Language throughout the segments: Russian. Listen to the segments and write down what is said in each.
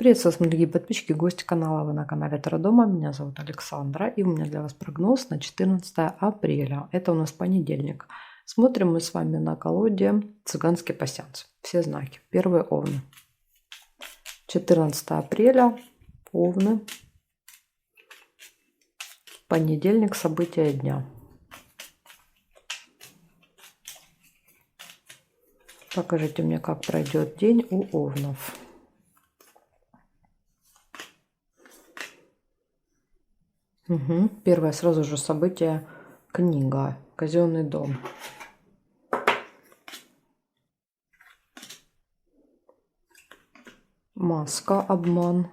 Приветствую вас, дорогие подписчики, гости канала. Вы на канале Таро-дома. Меня зовут Александра. И у меня для вас прогноз на 14 апреля. Это у нас понедельник. Смотрим мы с вами на колоде «Цыганский пасьянс». Все знаки. Первые овны. 14 апреля. Овны. Понедельник. События дня. Покажите мне, как пройдет день у овнов. Первое сразу же событие — книга «Казенный дом». Маска, обман.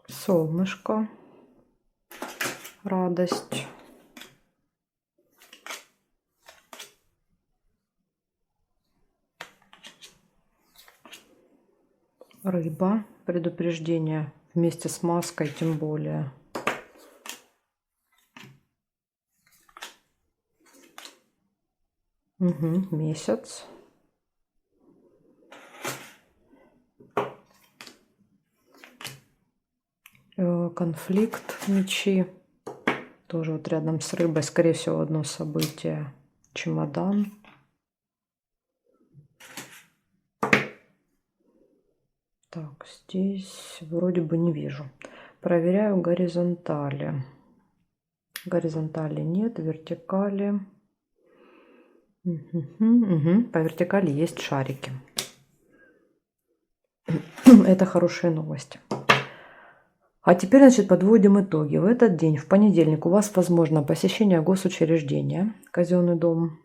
Солнышко, радость. Рыба, предупреждение вместе с маской, тем более. Месяц. Конфликт, мечи. Тоже вот рядом с рыбой, скорее всего, одно событие. Чемодан. Так, здесь вроде бы не вижу. Проверяю горизонтали. Горизонтали нет, вертикали. По вертикали есть шарики. Это хорошие новости. А теперь, значит, подводим итоги. В этот день, в понедельник, у вас возможно посещение госучреждения, казенный дом,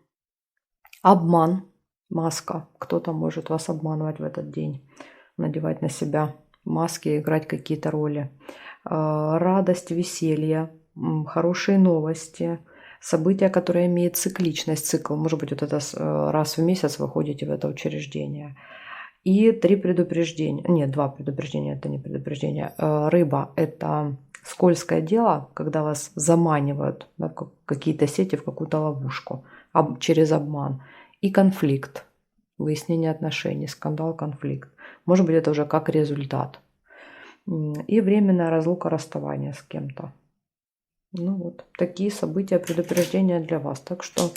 обман, маска. Кто-то может вас обманывать в этот день, надевать на себя маски, играть какие-то роли. Радость, веселье, хорошие новости, события, которые имеют цикличность, цикл. Может быть, вот это раз в месяц вы ходите в это учреждение. И 3 предупреждения. Нет, 2 предупреждения, это не предупреждение. Рыба – это скользкое дело, когда вас заманивают, да, в какие-то сети, в какую-то ловушку через обман. И конфликт, выяснение отношений, скандал, конфликт. Может быть, это уже как результат. И временная разлука, расставание с кем-то. Ну вот, такие события, предупреждения для вас. Так что,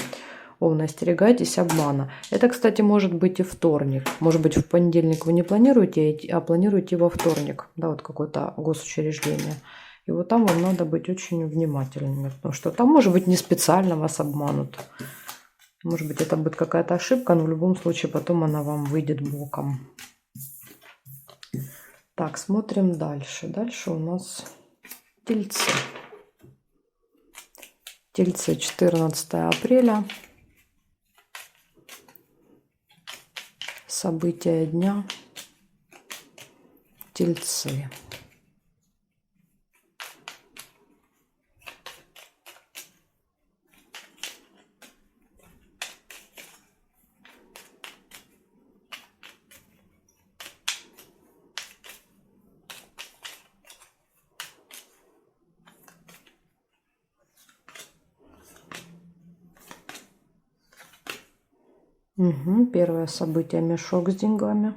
овны, остерегайтесь обмана. Это, кстати, может быть и вторник. Может быть, в понедельник вы не планируете идти, а планируете во вторник. Да, вот какое-то госучреждение. И вот там вам надо быть очень внимательными. Потому что там, может быть, не специально вас обманут. Может быть, это будет какая-то ошибка, но в любом случае потом она вам выйдет боком. Так, смотрим дальше. Дальше у нас тельцы. Тельцы, 14 апреля. События дня. Тельцы. Первое событие — мешок с деньгами.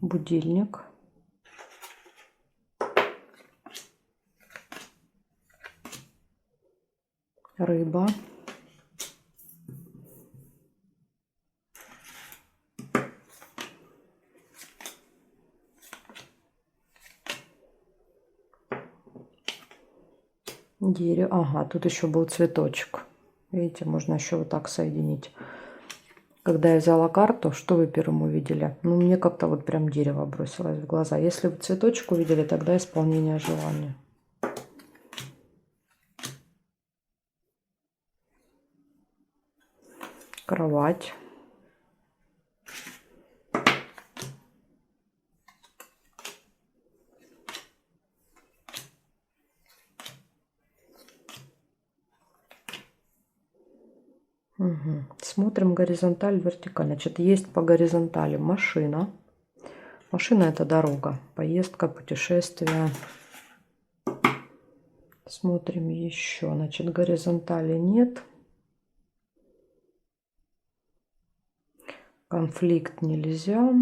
Будильник. Рыба. Дерево. Ага, тут еще был цветочек. Видите, можно еще вот так соединить. Когда я взяла карту, что вы первым увидели? Ну, мне как-то вот прям дерево бросилось в глаза. Если вы цветочек увидели, тогда исполнение желания. Кровать. Смотрим горизонталь, вертикаль. Значит, есть по горизонтали машина, Машина — это дорога, поездка, путешествие. Смотрим еще. Значит, горизонтали нет. Конфликт нельзя.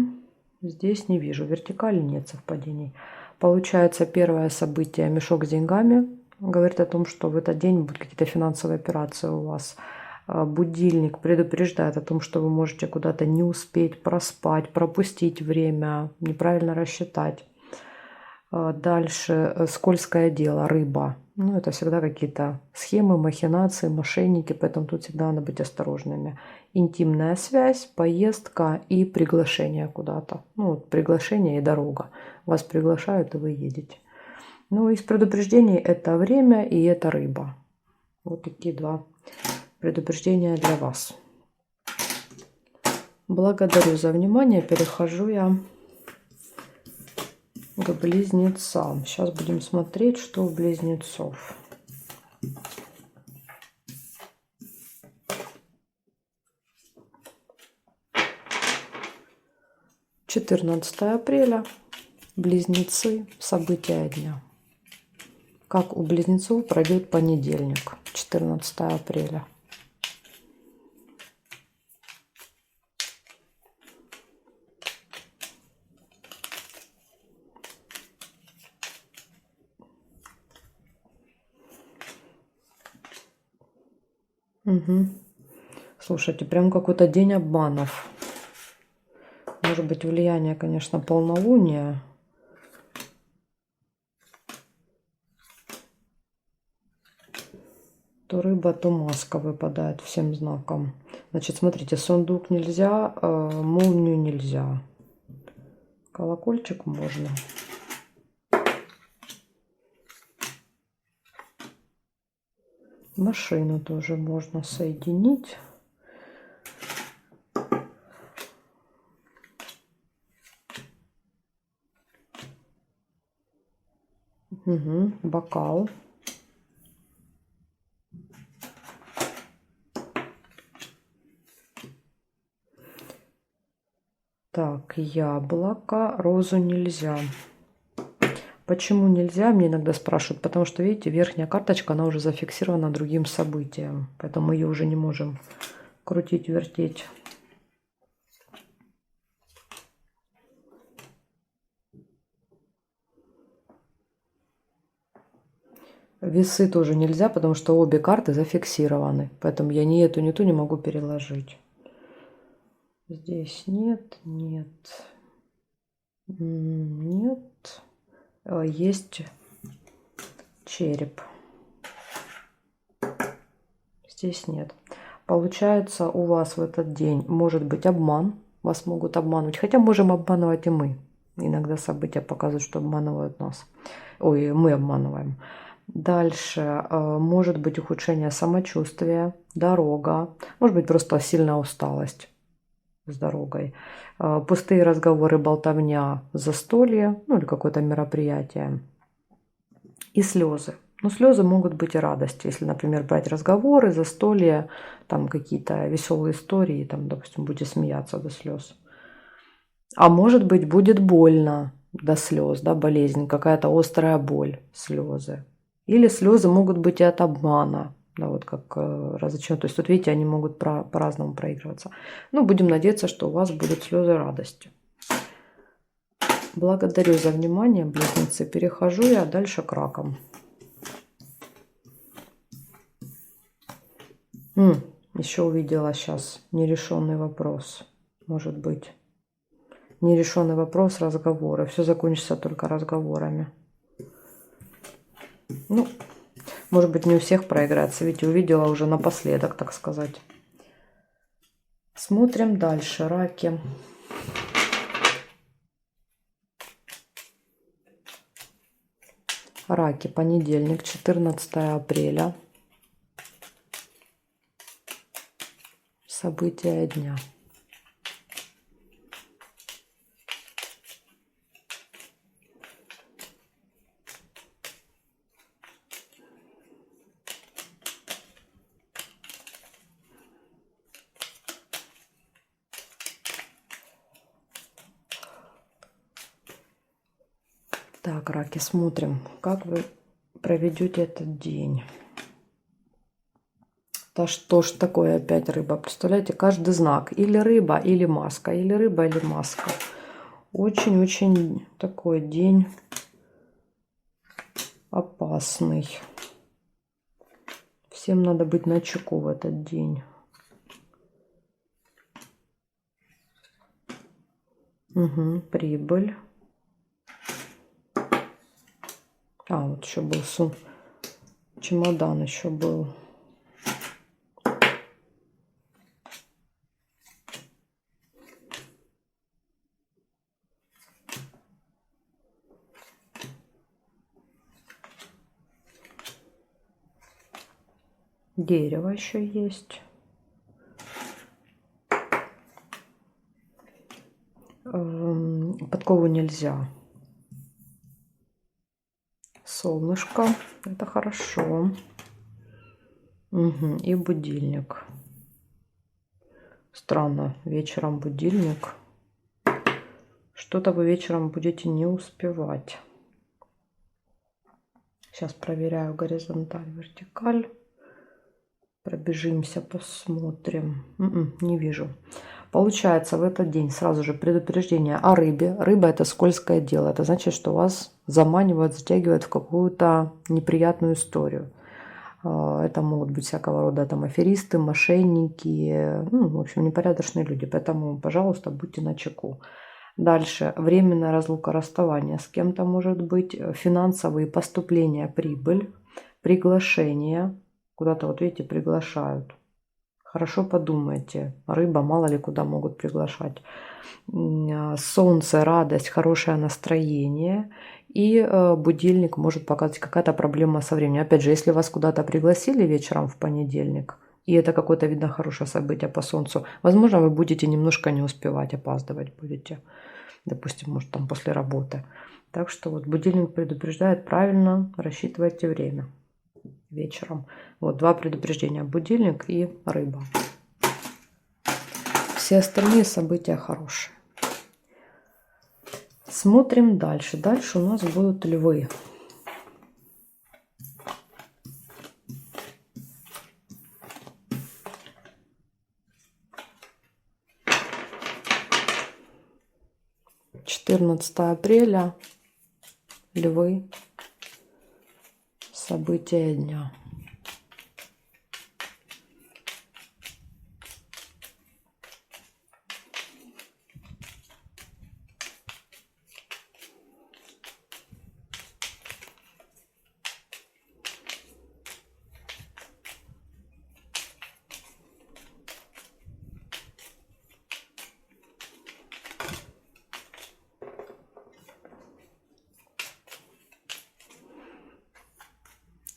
Здесь не вижу. Вертикали нет совпадений. Получается, первое событие — мешок с деньгами. Говорит о том, что в этот день будут какие-то финансовые операции у вас. Будильник предупреждает о том, что вы можете куда-то не успеть, проспать, пропустить время, неправильно рассчитать. Дальше скользкое дело, рыба. Ну, это всегда какие-то схемы, махинации, мошенники, поэтому тут всегда надо быть осторожными. Интимная связь, поездка и приглашение куда-то. Ну, вот приглашение и дорога. Вас приглашают, и вы едете. Ну, из предупреждений это время и это рыба. Вот такие два предупреждения для вас. Благодарю за внимание. Перехожу я к близнецам. Сейчас будем смотреть, что у близнецов. «14 апреля. Близнецы. События дня». Как у близнецов пройдет понедельник, 14 апреля. Угу. Слушайте, прям какой-то день обманов. Может быть, влияние, конечно, полнолуния. То рыба, то маска выпадает всем знаком. Значит, смотрите, сундук нельзя, молнию нельзя. Колокольчик можно. Машину тоже можно соединить. Угу. Бокал. Так, яблоко, розу нельзя. Почему нельзя, мне иногда спрашивают, потому что, видите, верхняя карточка, она уже зафиксирована другим событием, поэтому мы ее уже не можем крутить, вертеть. Весы тоже нельзя, потому что обе карты зафиксированы, поэтому я ни эту, ни ту не могу переложить. Здесь нет, нет, нет. Есть череп. Здесь нет. Получается, у вас в этот день может быть обман. Вас могут обманывать. Хотя можем обманывать и мы. Иногда события показывают, что обманывают нас. Ой, мы обманываем. Дальше может быть ухудшение самочувствия, дорога. Может быть просто сильная усталость с дорогой. Пустые разговоры, болтовня, застолье, ну или какое-то мероприятие. И слезы. Но слезы могут быть и радость. Если, например, брать разговоры, застолья, там какие-то веселые истории, там, допустим, будете смеяться до слез. А может быть, будет больно до слез, да, болезнь, какая-то острая боль, слезы. Или слезы могут быть и от обмана, да, вот как разочарование. То есть тут, видите, они могут по-разному проигрываться. Ну, будем надеяться, что у вас будут слезы радости. Благодарю за внимание, близнецы. Перехожу я дальше к ракам. Еще увидела сейчас нерешенный вопрос. Может быть. Нерешенный вопрос, разговоры. Все закончится только разговорами. Ну, может быть, не у всех проиграется. Видите, увидела уже напоследок, так сказать. Смотрим дальше. Раки. Раки. Понедельник, 14 апреля. События дня. Так, раки, смотрим, как вы проведете этот день. Да что ж такое опять рыба? Представляете, каждый знак. Или рыба, или маска. Или рыба, или маска. Очень-очень такой день опасный. Всем надо быть начеку в этот день. Угу, прибыль. А, вот еще был чемодан еще был. Дерево еще есть. Подкову нельзя. Солнышко. Это хорошо. Угу. И будильник. Странно. Вечером будильник. Что-то вы вечером будете не успевать. Сейчас проверяю горизонталь, вертикаль. Пробежимся, посмотрим. Не вижу. Получается, в этот день сразу же предупреждение о рыбе. Рыба — это скользкое дело. Это значит, что вас заманивают, затягивают в какую-то неприятную историю. Это могут быть всякого рода там аферисты, мошенники, ну, в общем, непорядочные люди. Поэтому, пожалуйста, будьте начеку. Дальше. Временная разлука, расставание с кем-то может быть. Финансовые поступления, прибыль, приглашение. Куда-то, вот видите, приглашают. Хорошо подумайте. Рыба, мало ли куда могут приглашать. Солнце, радость, хорошее настроение. И будильник может показать какая-то проблема со временем. Опять же, если вас куда-то пригласили вечером в понедельник, и это какое-то, видно, хорошее событие по солнцу, возможно, вы будете немножко не успевать, опаздывать будете. Допустим, может, там после работы. Так что вот будильник предупреждает, правильно рассчитывайте время вечером. Вот два предупреждения: будильник и рыба. Все остальные события хорошие. Смотрим дальше. Дальше у нас будут львы. апреля. Львы. События дня.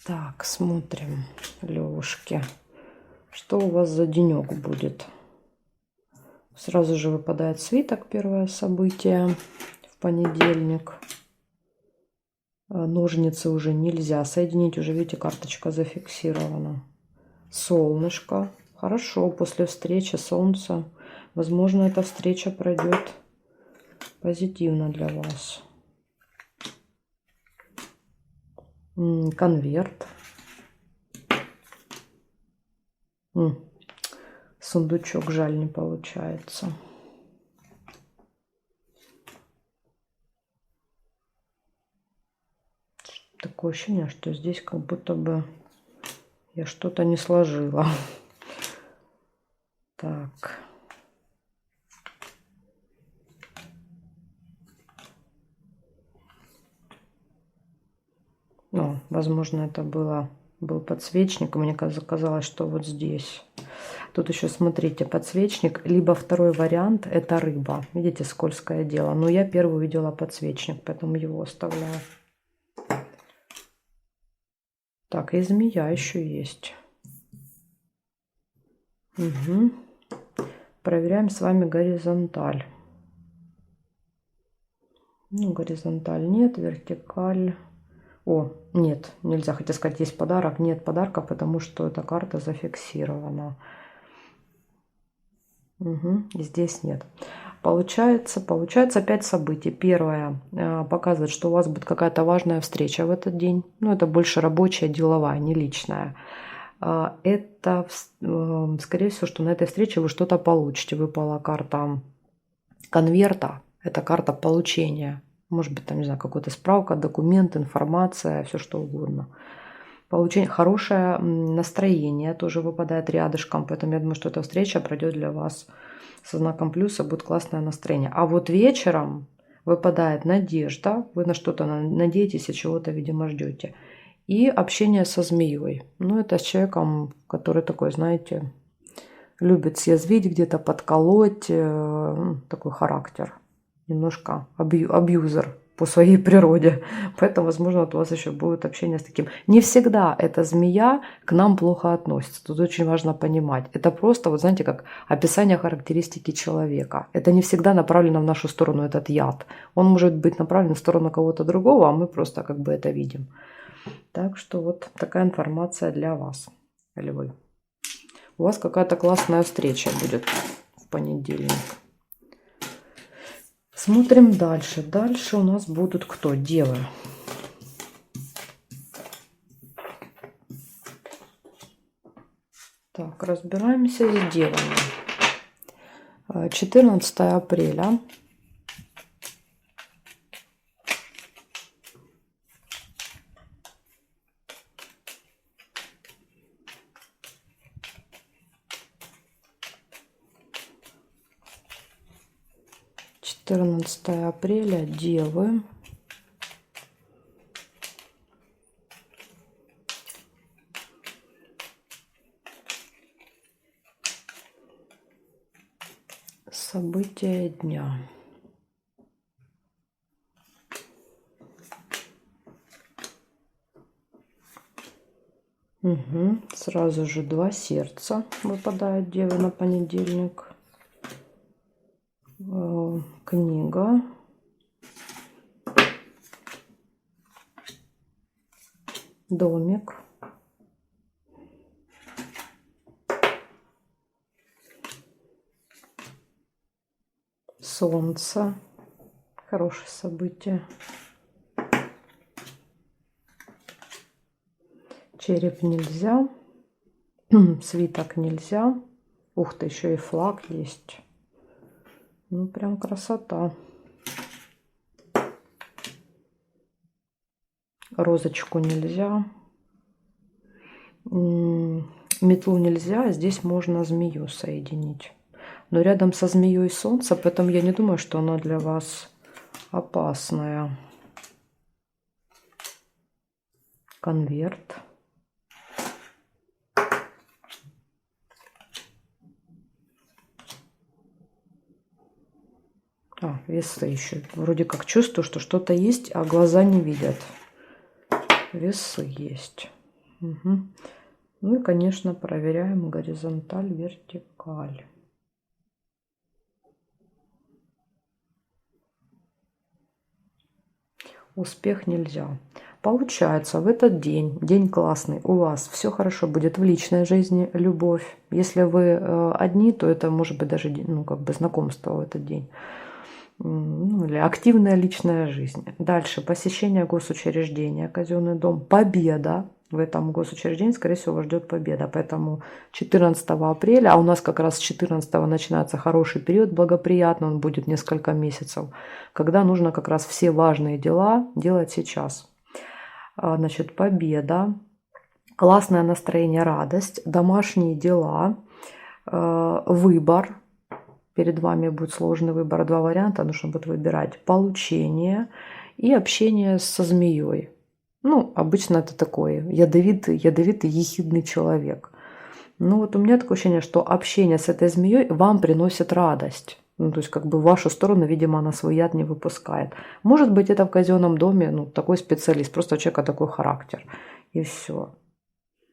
Так, смотрим, левушки. Что у вас за денек будет? Сразу же выпадает свиток, первое событие в понедельник. Ножницы уже нельзя соединить, уже, видите, карточка зафиксирована. Солнышко. Хорошо, после встречи солнца. Возможно, эта встреча пройдет позитивно для вас. Конверт. Сундучок, жаль, не получается. Такое ощущение, что здесь как будто бы я что-то не сложила. Так. Ну, возможно, это был подсвечник. Мне казалось, что вот здесь. Тут еще, смотрите, подсвечник. Либо второй вариант — это рыба. Видите, скользкое дело. Но я первый увидела подсвечник, поэтому его оставляю. Так, и змея еще есть. Угу. Проверяем с вами горизонталь. Ну, горизонталь нет, вертикаль. О, нет, нельзя, хотя сказать, есть подарок. Нет подарка, потому что эта карта зафиксирована. Угу, здесь нет. Получается 5 событий. Первое показывает, что у вас будет какая-то важная встреча в этот день. Ну, это больше рабочая, деловая, не личная. Это, скорее всего, что на этой встрече вы что-то получите. Выпала карта конверта. Это карта получения. Может быть, там, не знаю, какая-то справка, документ, информация, все что угодно. Получение, хорошее настроение тоже выпадает рядышком. Поэтому я думаю, что эта встреча пройдет для вас со знаком плюса, будет классное настроение. А вот вечером выпадает надежда. Вы на что-то надеетесь и чего-то, видимо, ждете. И общение со змеей. Ну, это с человеком, который такой, знаете, любит съязвить, где-то подколоть. Такой характер. Немножко абьюзер по своей природе. Поэтому, возможно, вот у вас еще будет общение с таким. Не всегда эта змея к нам плохо относится. Тут очень важно понимать. Это просто, вот знаете, как описание характеристики человека. Это не всегда направлено в нашу сторону, этот яд. Он может быть направлен в сторону кого-то другого, а мы просто как бы это видим. Так что вот такая информация для вас, львы. У вас какая-то классная встреча будет в понедельник. Смотрим дальше. Дальше у нас будут кто? Девы. Так, разбираемся с девами. 14 апреля. Девы. События дня. Угу. Сразу же 2 сердца выпадают девы на понедельник. Книга. Домик. Солнце. Хорошее событие. Череп нельзя. Свиток нельзя. Ух ты, еще и флаг есть. Ну, прям красота. Розочку нельзя. Метлу нельзя, а здесь можно змею соединить. Но рядом со змеей солнце, поэтому я не думаю, что она для вас опасная. Конверт. Весы еще. Вроде как чувствую, что что-то есть, а глаза не видят. Весы есть. Угу. Ну и, конечно, проверяем горизонталь, вертикаль. Успех нельзя. Получается, в этот день, день классный, у вас все хорошо будет в личной жизни, любовь. Если вы одни, то это может быть даже как бы знакомство в этот день. Или активная личная жизнь. Дальше посещение госучреждения, казенный дом, победа. В этом госучреждении, скорее всего, вас ждет победа. Поэтому 14 апреля, а у нас как раз с 14 начинается хороший период, благоприятный, он будет несколько месяцев, когда нужно как раз все важные дела делать сейчас. Значит, победа, классное настроение, радость, домашние дела, выбор. Перед вами будет сложный выбор, 2 варианта, нужно будет выбирать. Получение и общение со змеей. Ну, обычно это такой ядовитый, ехидный человек. Ну, вот у меня такое ощущение, что общение с этой змеей вам приносит радость. Ну, то есть, как бы в вашу сторону, видимо, она свой яд не выпускает. Может быть, это в казенном доме, такой специалист, просто у человека такой характер. И все.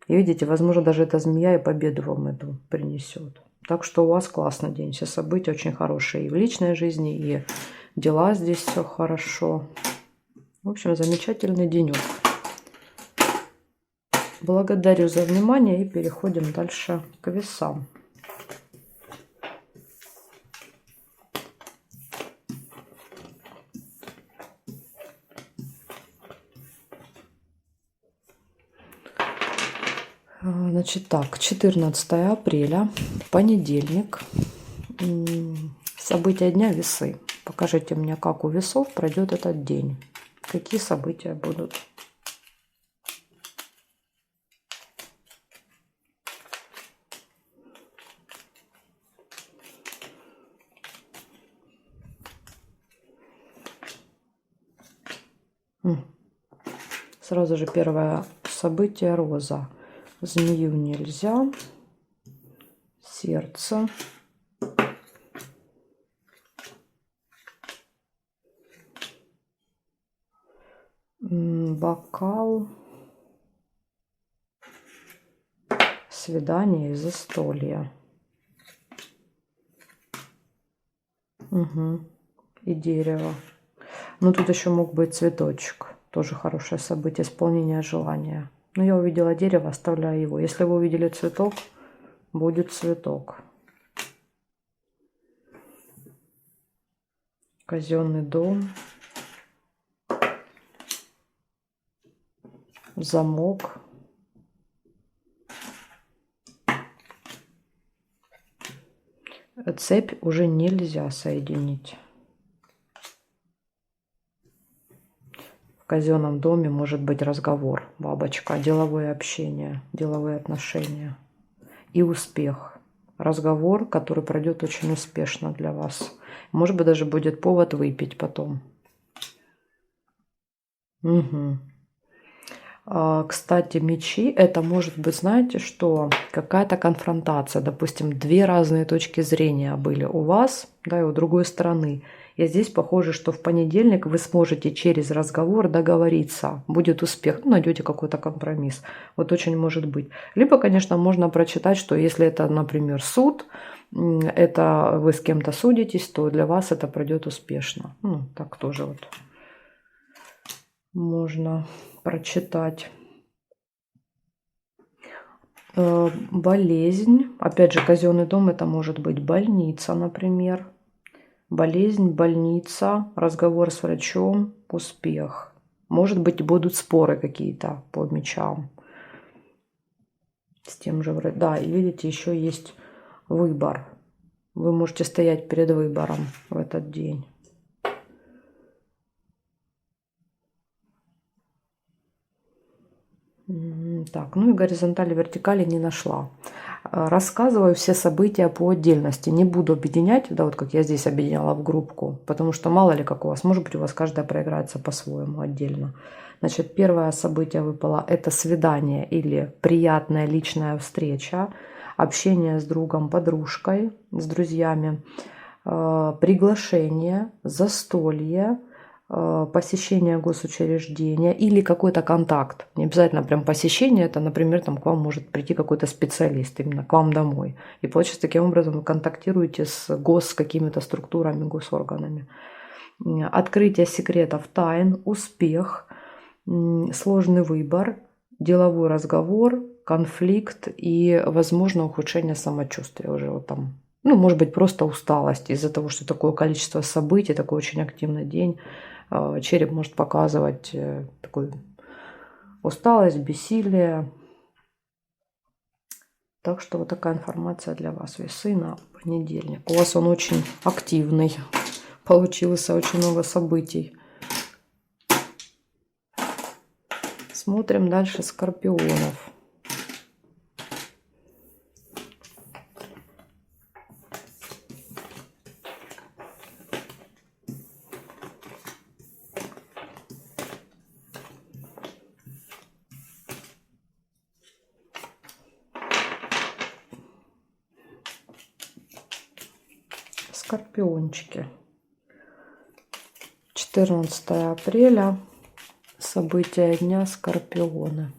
И видите, возможно, даже эта змея и победу вам эту принесет. Так что у вас классный день. Все события очень хорошие и в личной жизни, и дела здесь все хорошо. В общем, замечательный денек. Благодарю за внимание и переходим дальше к весам. Значит так, 14 апреля, понедельник. События дня весы. Покажите мне, как у весов пройдет этот день. Какие события будут? Сразу же первое событие роза. Змею нельзя. Сердце. Бокал. Свидание и застолье. Угу. И дерево. Ну, тут еще мог быть цветочек. Тоже хорошее событие, исполнение желания. Но я увидела дерево, оставляю его. Если вы увидели цветок, будет цветок. Казенный дом. Замок. Цепь уже нельзя соединить. В казенном доме может быть разговор, бабочка, деловое общение, деловые отношения и успех. Разговор, который пройдет очень успешно для вас. Может быть, даже будет повод выпить потом. Угу. Кстати, мечи, это может быть, знаете, что какая-то конфронтация, допустим, две разные точки зрения были у вас, да, и у другой стороны. И здесь похоже, что в понедельник вы сможете через разговор договориться, будет успех, ну, найдете какой-то компромисс. Вот очень может быть. Либо, конечно, можно прочитать, что если это, например, суд, это вы с кем-то судитесь, то для вас это пройдет успешно. Ну, так тоже вот можно прочитать. Болезнь. Опять же, казенный дом, это может быть больница, например. Болезнь, больница, разговор с врачом, успех. Может быть, будут споры какие-то по мечам. С тем же, да, и видите, еще есть выбор. Вы можете стоять перед выбором в этот день. Так, ну и горизонтали, вертикали не нашла. Рассказываю все события по отдельности. Не буду объединять, да, вот как я здесь объединяла в группку, потому что мало ли как у вас, может быть, у вас каждая проиграется по-своему отдельно. Значит, первое событие выпало – это свидание или приятная личная встреча, общение с другом, подружкой, с друзьями, приглашение, застолье, посещение госучреждения или какой-то контакт. Не обязательно прям посещение, это, например, там к вам может прийти какой-то специалист именно к вам домой. И получается, таким образом вы контактируете с какими-то структурами, госорганами. Открытие секретов, тайн, успех, сложный выбор, деловой разговор, конфликт и, возможно, ухудшение самочувствия уже вот там. Ну, может быть, просто усталость из-за того, что такое количество событий, такой очень активный день. Череп может показывать такую усталость, бессилие. Так что вот такая информация для вас. Весы на понедельник. У вас он очень активный. Получилось очень много событий. Смотрим дальше скорпионов. Скорпиончики. 14 апреля. События дня скорпионы.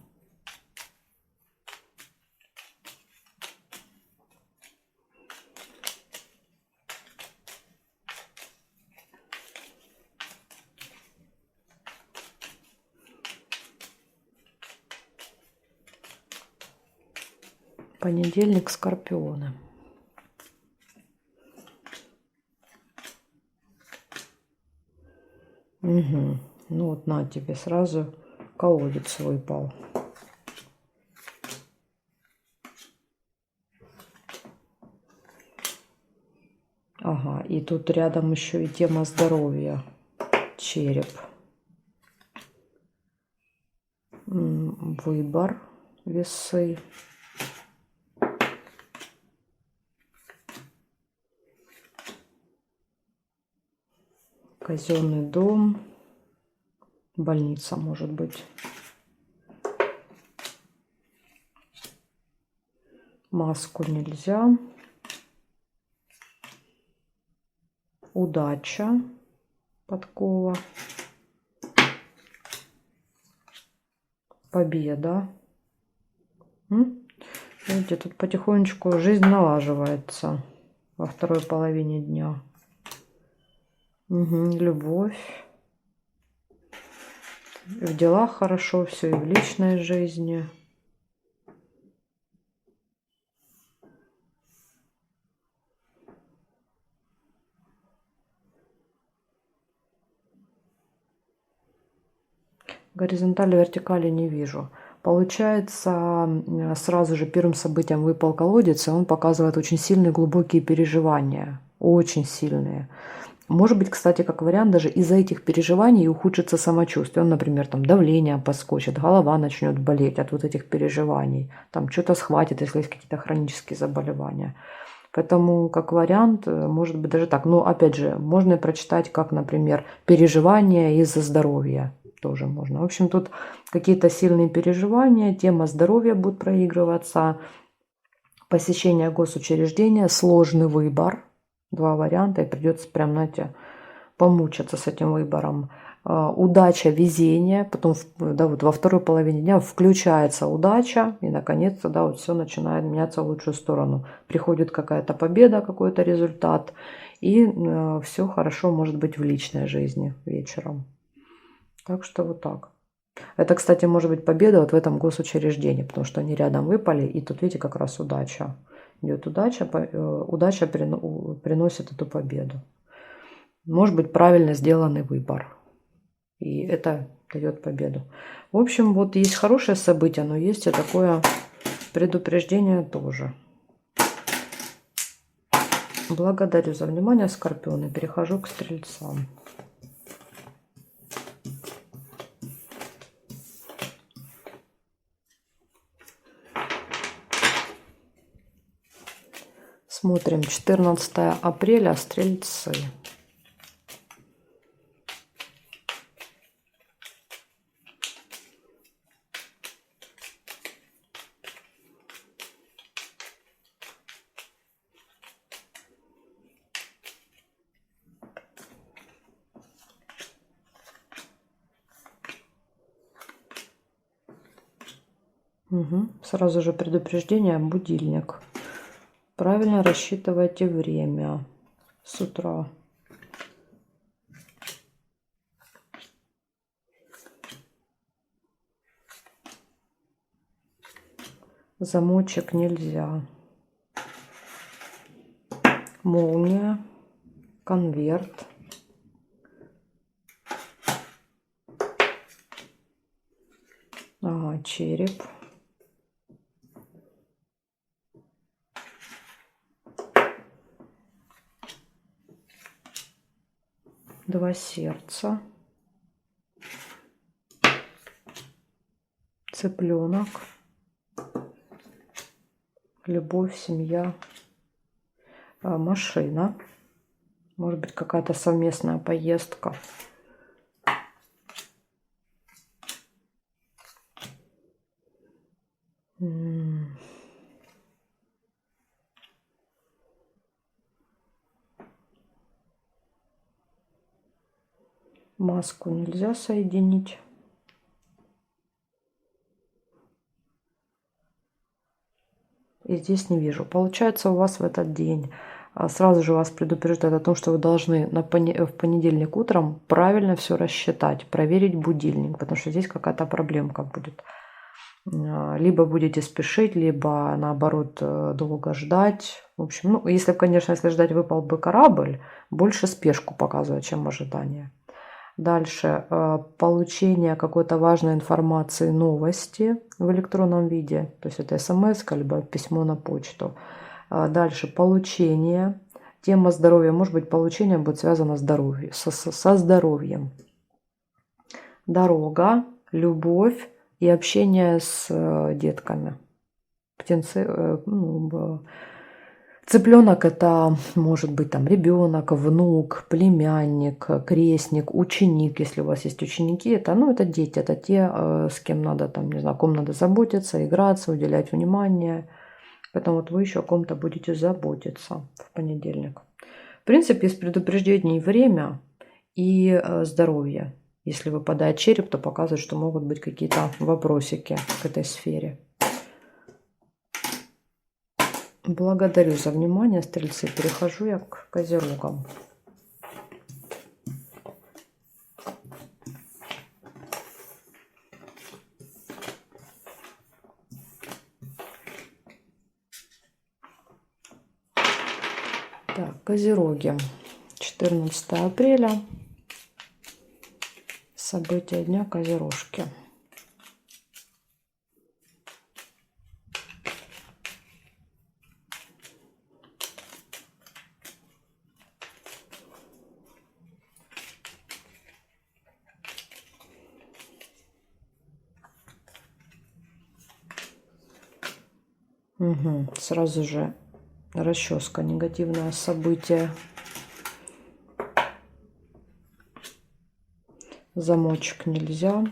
Понедельник, скорпионы. Угу. Ну вот на тебе сразу колодец выпал. И тут рядом еще и тема здоровья. Череп. Выбор. Весы. Казенный дом. Больница, может быть. Маску нельзя. Удача. Подкова. Победа. Видите, тут потихонечку жизнь налаживается во второй половине дня. Любовь. В делах хорошо, все и в личной жизни. Горизонтали, вертикали не вижу. Получается, сразу же первым событием выпал колодец, и он показывает очень сильные глубокие переживания. Очень сильные. Может быть, кстати, как вариант, даже из-за этих переживаний ухудшится самочувствие. Он, например, там давление подскочит, голова начнет болеть от вот этих переживаний. Там что-то схватит, если есть какие-то хронические заболевания. Поэтому, как вариант, может быть даже так. Но, опять же, можно прочитать, как, например, переживания из-за здоровья. Тоже можно. В общем, тут какие-то сильные переживания, тема здоровья будет проигрываться, посещение госучреждения, сложный выбор. Два варианта, и придется прям, знаете, помучиться с этим выбором. Удача, везение, потом, да, вот во второй половине дня включается удача, и наконец-то, да, вот все начинает меняться в лучшую сторону. Приходит какая-то победа, какой-то результат, и все хорошо может быть в личной жизни вечером. Так что вот так. Это, кстати, может быть победа вот в этом госучреждении, потому что они рядом выпали, и тут, видите, как раз удача. Идет удача, удача приносит эту победу. Может быть правильно сделанный выбор. И это дает победу. В общем, вот есть хорошее событие, но есть и такое предупреждение тоже. Благодарю за внимание, Скорпионы. Перехожу к Стрельцам. Смотрим, 14 апреля, Стрельцы. Сразу же предупреждение, будильник. Правильно рассчитывайте время с утра. Замочек нельзя. Молния, конверт. Ага, череп. Два сердца. Цыпленок. Любовь, семья. Машина. Может быть, какая-то совместная поездка. Маску нельзя соединить. И здесь не вижу. Получается, у вас в этот день сразу же вас предупреждают о том, что вы должны в понедельник утром правильно все рассчитать, проверить будильник, потому что здесь какая-то проблемка будет. Либо будете спешить, либо наоборот долго ждать. В общем, ну, если, конечно, если ждать выпал бы корабль, больше спешку показывает, чем ожидание. Дальше получение какой-то важной информации, новости в электронном виде. То есть это смс, либо письмо на почту. Дальше получение Тема здоровья, может быть, получение будет связано со здоровьем. Дорога, любовь и общение с детками. Птенцы, цыпленок — это может быть там ребенок, внук, племянник, крестник, ученик. Если у вас есть ученики, это дети, это те, с кем надо там, не знаю, о ком надо заботиться, играться, уделять внимание. Поэтому вот вы еще о ком-то будете заботиться в понедельник. В принципе, есть предупреждение и время, и здоровье. Если выпадает череп, то показывает, что могут быть какие-то вопросики к этой сфере. Благодарю за внимание, стрельцы. Перехожу я к козерогам. Так, козероги. 14 апреля. События дня козерожки. Угу. Сразу же расческа, негативное событие. Замочек нельзя.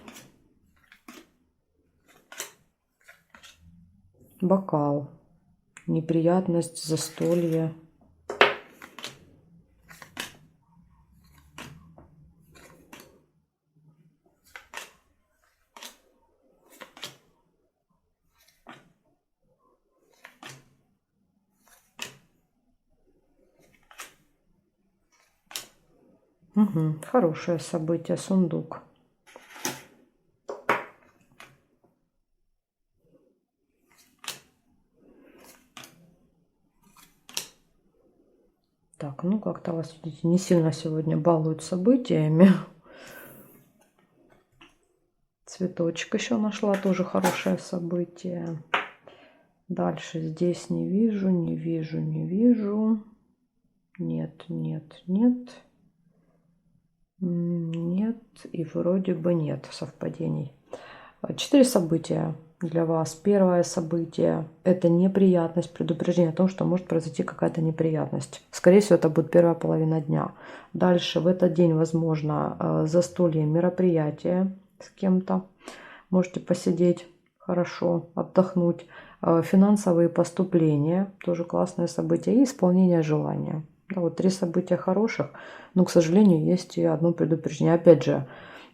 Бокал. Неприятность, застолье. Угу. Хорошее событие. Сундук. Так, ну как-то вас, видите, не сильно сегодня балуют событиями. Цветочек еще нашла, тоже хорошее событие. Дальше здесь не вижу, не вижу, не вижу. Нет, нет, нет. Нет, и вроде бы нет совпадений. 4 события для вас. Первое событие — это неприятность, предупреждение о том, что может произойти какая-то неприятность. Скорее всего, это будет первая половина дня. Дальше в этот день, возможно, застолье, мероприятие с кем-то. Можете посидеть хорошо, отдохнуть. Финансовые поступления, тоже классное событие. И исполнение желания. Да, вот 3 события хороших, но, к сожалению, есть и одно предупреждение. Опять же,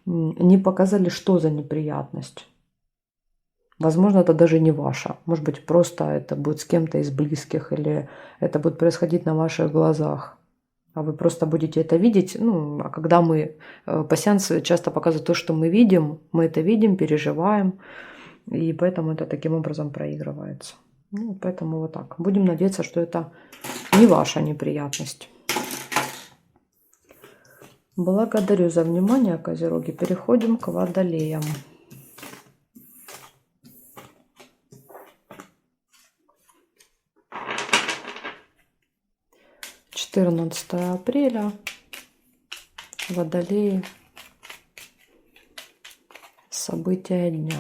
не показали, что за неприятность. Возможно, это даже не ваша. Может быть, просто это будет с кем-то из близких, или это будет происходить на ваших глазах. А вы просто будете это видеть. Ну, а когда мы пассиансы часто показывают то, что мы видим, мы это видим, переживаем, и поэтому это таким образом проигрывается. Ну, поэтому вот так. Будем надеяться, что это не ваша неприятность. Благодарю за внимание, козероги. Переходим к водолеям. (14 апреля). Водолеи. События дня.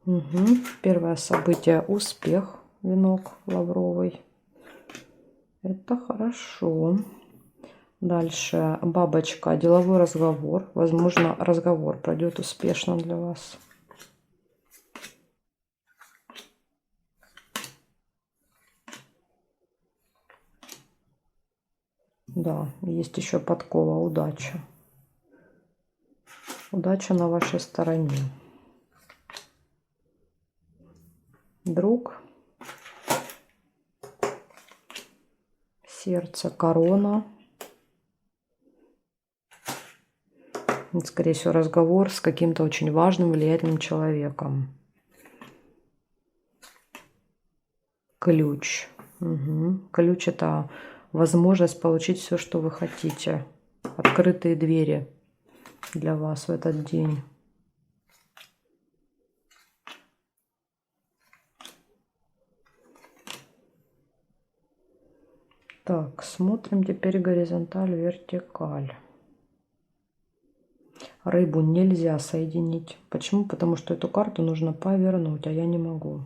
Угу. Первое событие — успех, венок лавровый. Это хорошо. Дальше бабочка, деловой разговор. Возможно, разговор пройдет успешно для вас. Да, есть еще подкова, удача. Удача на вашей стороне. Друг. Сердце, корона. Это, скорее всего, разговор с каким-то очень важным, влиятельным человеком. Ключ. Угу. Ключ – это возможность получить все, что вы хотите. Открытые двери для вас в этот день. Так, смотрим теперь горизонталь, вертикаль. Рыбу нельзя соединить. Почему? Потому что эту карту нужно повернуть, а я не могу.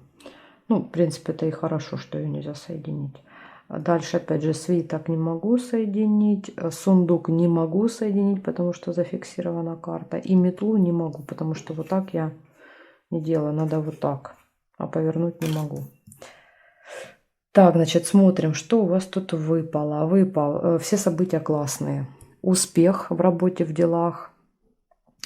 Ну, в принципе, это и хорошо, что ее нельзя соединить. Дальше, опять же, свиток не могу соединить. Сундук не могу соединить, потому что зафиксирована карта. И метлу не могу, потому что вот так я не делаю. Надо вот так. А повернуть не могу. Так, значит, смотрим, что у вас тут выпало. Выпал. Все события классные. Успех в работе, в делах.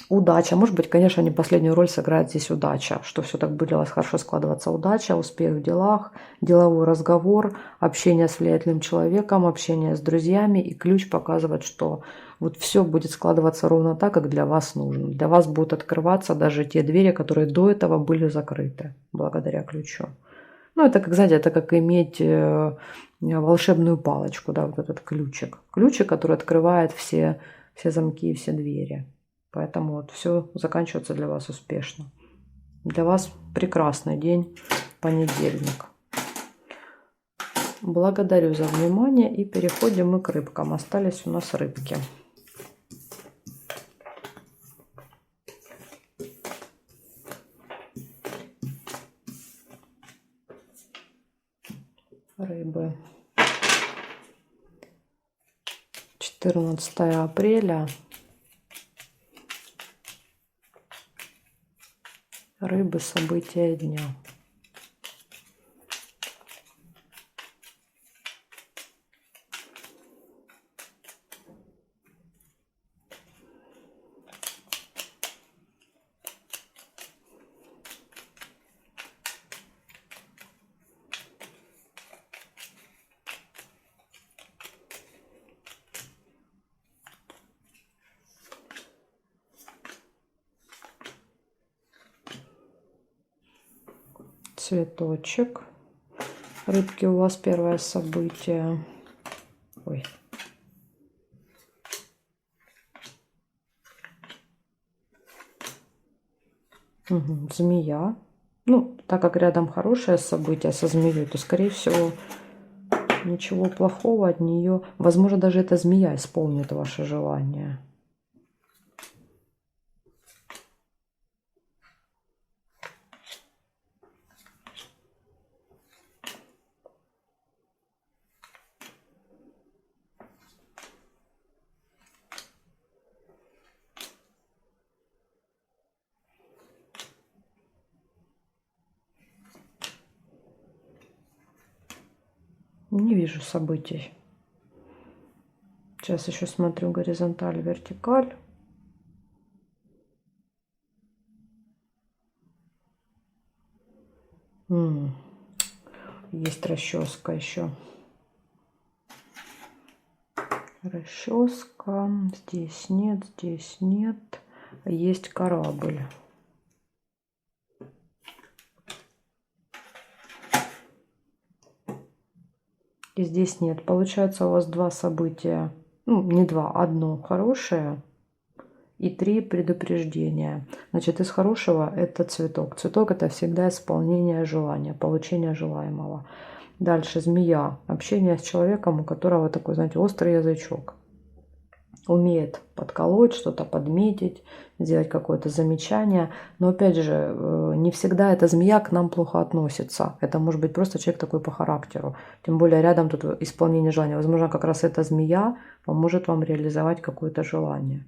Удача. Может быть, конечно, не последнюю роль сыграет здесь удача, что все так будет для вас хорошо складываться. Удача, успех в делах, деловой разговор, общение с влиятельным человеком, общение с друзьями. И ключ показывает, что вот все будет складываться ровно так, как для вас нужно. Для вас будут открываться даже те двери, которые до этого были закрыты благодаря ключу. Ну, это, как, знаете, это как иметь волшебную палочку, да, вот этот ключик. Ключик, который открывает все замки и все двери. Поэтому вот все заканчивается для вас успешно. Для вас прекрасный день, понедельник. Благодарю за внимание и переходим мы к рыбкам. Остались у нас рыбки. Рыбы. 14 апреля. Рыбы, события дня. Цветочек. Рыбки, у вас первое событие. Ой. Угу. Змея. Ну, так как рядом хорошее событие со змеей, то, скорее всего, ничего плохого от нее. Возможно, даже эта змея исполнит ваше желание. Не вижу событий. Сейчас еще смотрю горизонталь, вертикаль. Есть расческа еще. Расческа. Здесь нет, здесь нет. Есть корабль. И здесь нет. Получается, у вас два события. Ну, не два, одно хорошее и 3 предупреждения. Значит, из хорошего это цветок. Цветок это всегда исполнение желания, получение желаемого. Дальше змея. Общение с человеком, у которого такой, знаете, острый язычок. Умеет подколоть, что-то подметить, сделать какое-то замечание. Но опять же, не всегда эта змея к нам плохо относится. Это может быть просто человек такой по характеру. Тем более рядом тут исполнение желания. Возможно, как раз эта змея поможет вам реализовать какое-то желание.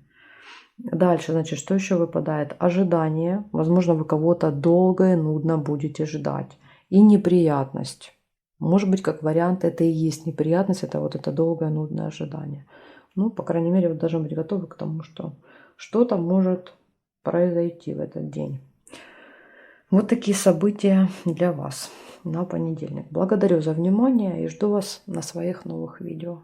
Дальше, значит, что еще выпадает? Ожидание. Возможно, вы кого-то долго и нудно будете ждать. И неприятность. Может быть, как вариант, это и есть неприятность. Это вот это долгое, нудное ожидание. Ну, по крайней мере, вы должны быть готовы к тому, что что-то может произойти в этот день. Вот такие события для вас на понедельник. Благодарю за внимание и жду вас на своих новых видео.